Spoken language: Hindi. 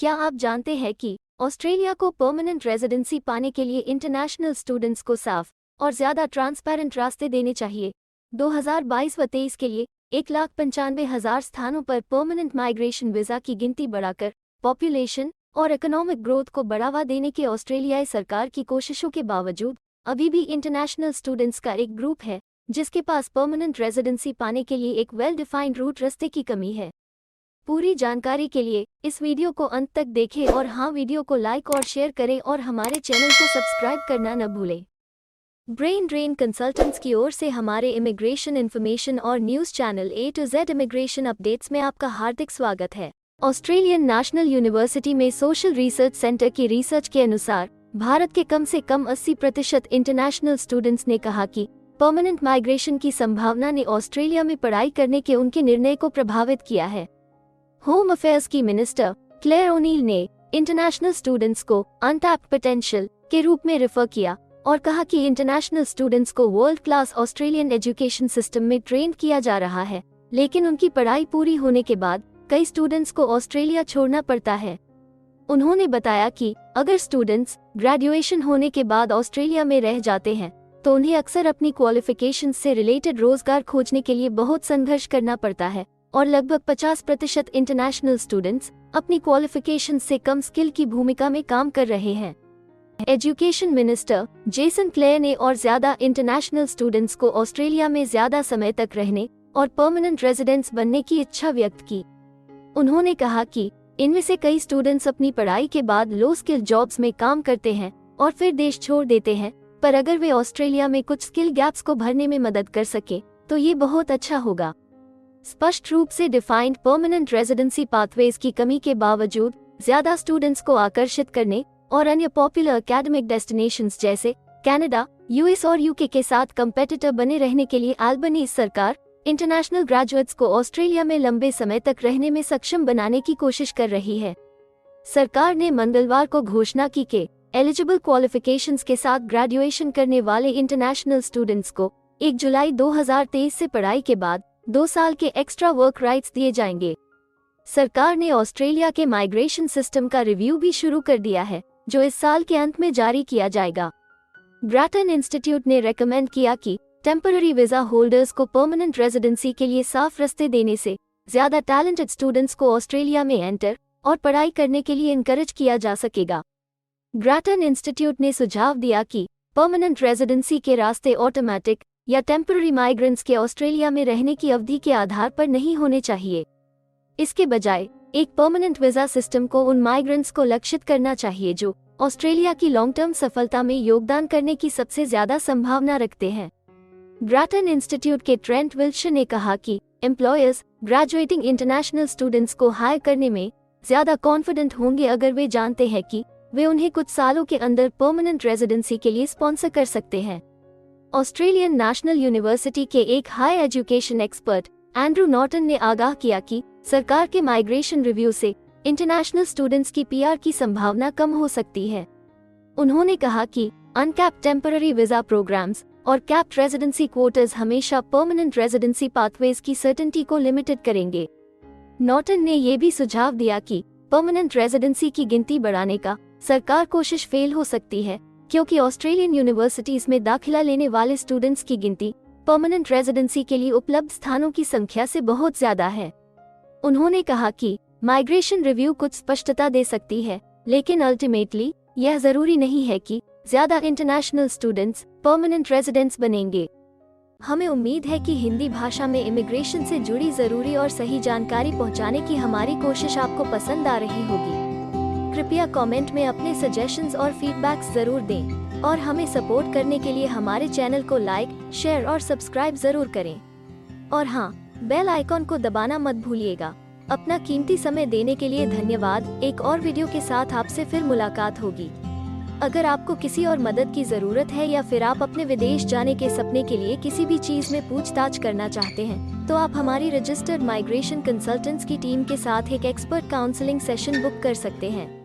क्या आप जानते हैं कि ऑस्ट्रेलिया को परमानेंट रेजिडेंसी पाने के लिए इंटरनेशनल स्टूडेंट्स को साफ और ज़्यादा ट्रांसपेरेंट रास्ते देने चाहिए। 2022 व 23 के लिए 1,95,000 स्थानों पर परमानेंट माइग्रेशन वीज़ा की गिनती बढ़ाकर पॉपुलेशन और इकोनॉमिक ग्रोथ को बढ़ावा देने के ऑस्ट्रेलियाई सरकार की कोशिशों के बावजूद अभी भी इंटरनेशनल स्टूडेंट्स का एक ग्रुप है जिसके पास परमानेंट रेजिडेंसी पाने के लिए एक वेल डिफाइंड रूट रास्ते की कमी है। पूरी जानकारी के लिए इस वीडियो को अंत तक देखें और हाँ, वीडियो को लाइक और शेयर करें और हमारे चैनल को सब्सक्राइब करना न भूलें। ब्रेन ड्रेन कंसल्टेंट्स की ओर से हमारे इमिग्रेशन इन्फॉर्मेशन और news channel A to Z immigration updates में आपका हार्दिक स्वागत है। ऑस्ट्रेलियन नेशनल यूनिवर्सिटी में सोशल रिसर्च सेंटर की रिसर्च के अनुसार भारत के कम से कम 80% इंटरनेशनल स्टूडेंट्स ने कहा कि परमानेंट माइग्रेशन की संभावना ने ऑस्ट्रेलिया में पढ़ाई करने के उनके निर्णय को प्रभावित किया है। होम अफेयर्स की मिनिस्टर क्लेयर ओनील ने इंटरनेशनल स्टूडेंट्स को अनटैप्ड पोटेंशियल के रूप में रेफर किया और कहा कि इंटरनेशनल स्टूडेंट्स को world class Australian education system में ट्रेन किया जा रहा है, लेकिन उनकी पढ़ाई पूरी होने के बाद कई स्टूडेंट्स को ऑस्ट्रेलिया छोड़ना पड़ता है। उन्होंने बताया कि अगर स्टूडेंट्स ग्रेजुएशन होने के बाद ऑस्ट्रेलिया में रह जाते हैं तो उन्हें अक्सर अपनी क्वालिफिकेशंस से रिलेटेड रोजगार खोजने के लिए बहुत संघर्ष करना पड़ता है और लगभग 50% इंटरनेशनल स्टूडेंट्स अपनी क्वालिफिकेशन से कम स्किल की भूमिका में काम कर रहे हैं। एजुकेशन मिनिस्टर जेसन क्लेयर ने और ज्यादा इंटरनेशनल स्टूडेंट्स को ऑस्ट्रेलिया में ज्यादा समय तक रहने और परमानेंट रेजिडेंट्स बनने की इच्छा व्यक्त की। उन्होंने कहा कि इनमें से कई स्टूडेंट्स अपनी पढ़ाई के बाद लो स्किल जॉब्स में काम करते हैं और फिर देश छोड़ देते हैं, पर अगर वे ऑस्ट्रेलिया में कुछ स्किल गैप्स को भरने में मदद कर सके तो ये बहुत अच्छा होगा। स्पष्ट रूप से डिफाइंड परमानेंट रेजिडेंसी पाथवेज की कमी के बावजूद ज्यादा स्टूडेंट्स को आकर्षित करने और अन्य पॉपुलर एकेडमिक डेस्टिनेशंस जैसे कनाडा, यूएस और यूके के साथ कंपेटिटर बने रहने के लिए अल्बनीज सरकार इंटरनेशनल ग्रेजुएट्स को ऑस्ट्रेलिया में लंबे समय तक रहने में सक्षम बनाने की कोशिश कर रही है। सरकार ने मंगलवार को घोषणा की कि एलिजिबल क्वालिफिकेशंस के साथ ग्रेजुएशन करने वाले इंटरनेशनल स्टूडेंट्स को 1 जुलाई 2023 से पढ़ाई के बाद 2 साल के एक्स्ट्रा वर्क राइट्स दिए जाएंगे। सरकार ने ऑस्ट्रेलिया के माइग्रेशन सिस्टम का रिव्यू भी शुरू कर दिया है, जो इस साल के अंत में जारी किया जाएगा। ग्राटन इंस्टीट्यूट ने रेकमेंड किया कि टेम्पररी वीजा होल्डर्स को परमानेंट रेजिडेंसी के लिए साफ रास्ते देने से ज्यादा टैलेंटेड स्टूडेंट्स को ऑस्ट्रेलिया में एंटर और पढ़ाई करने के लिए इनकरेज किया जा सकेगा। ग्राटन इंस्टीट्यूट ने सुझाव दिया कि परमानेंट रेजिडेंसी के रास्ते ऑटोमेटिक या टेम्पररी माइग्रेंट्स के ऑस्ट्रेलिया में रहने की अवधि के आधार पर नहीं होने चाहिए। इसके बजाय एक परमानेंट वीजा सिस्टम को उन माइग्रेंट्स को लक्षित करना चाहिए जो ऑस्ट्रेलिया की लॉन्ग टर्म सफलता में योगदान करने की सबसे ज्यादा संभावना रखते हैं। ग्राटन इंस्टीट्यूट के ट्रेंट विल्शर ने कहा कि एम्प्लॉयर्स ग्रेजुएटिंग इंटरनेशनल स्टूडेंट्स को हायर करने में ज्यादा कॉन्फिडेंट होंगे अगर वे जानते हैं कि वे उन्हें कुछ सालों के अंदर परमानेंट रेजिडेंसी के लिए स्पॉन्सर कर सकते हैं। ऑस्ट्रेलियन नेशनल यूनिवर्सिटी के एक high education expert Andrew Norton ने आगाह किया कि सरकार के माइग्रेशन रिव्यू से इंटरनेशनल स्टूडेंट्स की पीआर की संभावना कम हो सकती है। उन्होंने कहा कि अनकैप्ड टेम्पररी वीजा प्रोग्राम्स और कैप्ड रेजिडेंसी क्वोटर्स हमेशा परमानेंट रेजिडेंसी पाथवेज की सर्टेनिटी को लिमिटेड करेंगे। नॉर्टन ने यह भी सुझाव दिया कि परमानेंट रेजिडेंसी की गिनती बढ़ाने का सरकार कोशिश फेल हो सकती है, क्योंकि ऑस्ट्रेलियन यूनिवर्सिटीज में दाखिला लेने वाले स्टूडेंट्स की गिनती परमानेंट रेजिडेंसी के लिए उपलब्ध स्थानों की संख्या से बहुत ज्यादा है। उन्होंने कहा कि माइग्रेशन रिव्यू कुछ स्पष्टता दे सकती है, लेकिन अल्टीमेटली यह जरूरी नहीं है कि ज्यादा इंटरनेशनल स्टूडेंट्स परमानेंट रेजिडेंट्स बनेंगे। हमें उम्मीद है कि हिंदी भाषा में इमिग्रेशन से जुड़ी जरूरी और सही जानकारी पहुंचाने की हमारी कोशिश आपको पसंद आ रही होगी। कृपया कमेंट में अपने सजेशंस और फीडबैक्स जरूर दें और हमें सपोर्ट करने के लिए हमारे चैनल को लाइक, शेयर और सब्सक्राइब जरूर करें। और हाँ, बेल आइकॉन को दबाना मत भूलिएगा। अपना कीमती समय देने के लिए धन्यवाद। एक और वीडियो के साथ आपसे फिर मुलाकात होगी। अगर आपको किसी और मदद की जरूरत है या फिर आप अपने विदेश जाने के सपने के लिए किसी भी चीज में पूछताछ करना चाहते हैं, तो आप हमारी रजिस्टर्ड माइग्रेशन कंसल्टेंट्स की टीम के साथ एक एक्सपर्ट काउंसलिंग सेशन बुक कर सकते हैं।